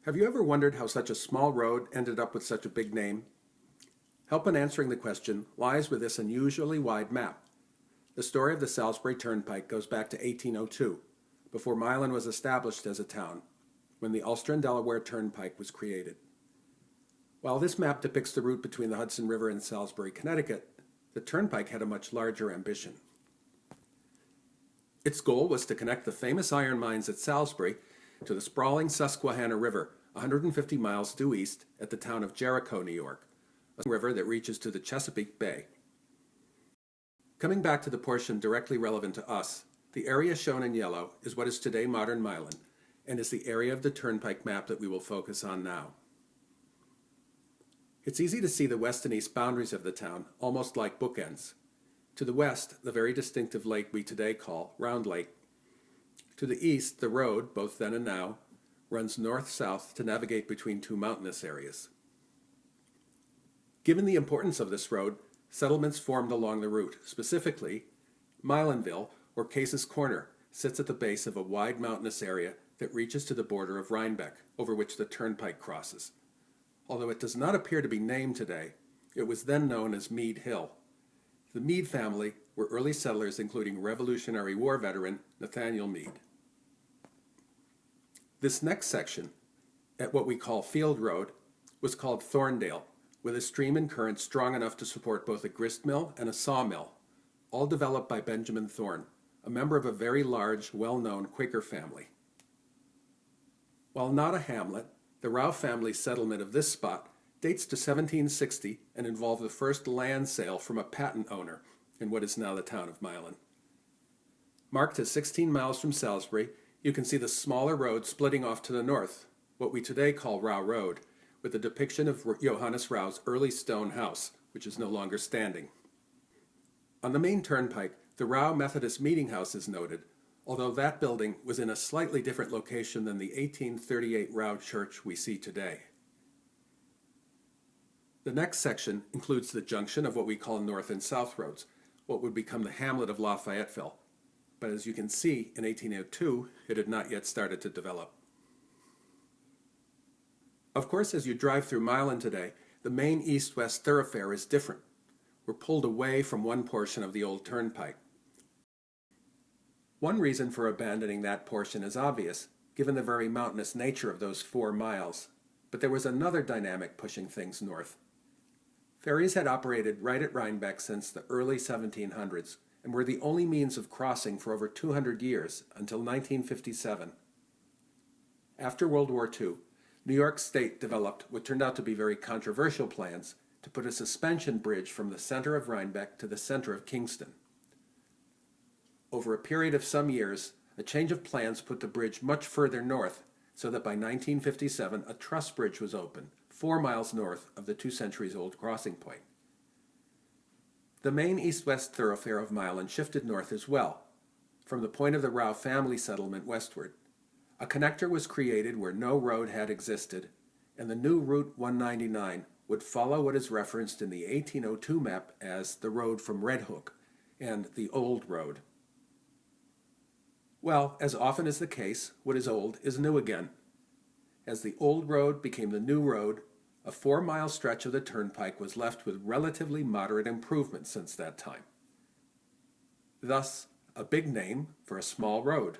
Have you ever wondered how such a small road ended up with such a big name? Help in answering the question lies with this unusually wide map. The story of the Salisbury Turnpike goes back to 1802, before Milan was established as a town, when the Ulster and Delaware Turnpike was created. While this map depicts the route between the Hudson River and Salisbury, Connecticut, the Turnpike had a much larger ambition. Its goal was to connect the famous iron mines at Salisbury to the sprawling Susquehanna River, 150 miles due east at the town of Jericho, New York, a river that reaches to the Chesapeake Bay. Coming back to the portion directly relevant to us, the area shown in yellow is what is today modern Milan, and is the area of the Turnpike map that we will focus on now. It's easy to see the west and east boundaries of the town, almost like bookends. To the west, the very distinctive lake we today call Round Lake. To the east, the road, both then and now, runs north-south to navigate between two mountainous areas. Given the importance of this road, settlements formed along the route. Specifically, Milanville, or Case's Corner, sits at the base of a wide mountainous area that reaches to the border of Rhinebeck, over which the turnpike crosses. Although it does not appear to be named today, it was then known as Meade Hill. The Meade family were early settlers, including Revolutionary War veteran Nathaniel Meade. This next section, at what we call Field Road, was called Thorndale, with a stream and current strong enough to support both a grist mill and a sawmill, all developed by Benjamin Thorne, a member of a very large, well-known Quaker family. While not a hamlet, the Rao family settlement of this spot dates to 1760 and involved the first land sale from a patent owner in what is now the town of Milan. Marked as 16 miles from Salisbury, you can see the smaller road splitting off to the north, what we today call Rao Road, with a depiction of Johannes Rao's early stone house, which is no longer standing. On the main turnpike, the Rao Methodist Meeting House is noted, although that building was in a slightly different location than the 1838 Rao Church we see today. The next section includes the junction of what we call North and South Roads, what would become the hamlet of Lafayetteville. But as you can see, in 1802, it had not yet started to develop. Of course, as you drive through Milan today, the main east-west thoroughfare is different. We're pulled away from one portion of the old turnpike. One reason for abandoning that portion is obvious, given the very mountainous nature of those 4 miles. But there was another dynamic pushing things north. Ferries had operated right at Rhinebeck since the early 1700s, and were the only means of crossing for over 200 years, until 1957. After World War II, New York State developed what turned out to be very controversial plans to put a suspension bridge from the center of Rhinebeck to the center of Kingston. Over a period of some years, a change of plans put the bridge much further north, so that by 1957 a truss bridge was opened, 4 miles north of the 2 centuries-old crossing point. The main east-west thoroughfare of Milan shifted north as well, from the point of the Rao family settlement westward. A connector was created where no road had existed, and the new Route 199 would follow what is referenced in the 1802 map as the road from Red Hook and the Old Road. Well, as often is the case, what is old is new again. As the old road became the new road, a 4-mile stretch of the turnpike was left with relatively moderate improvements since that time. Thus, a big name for a small road.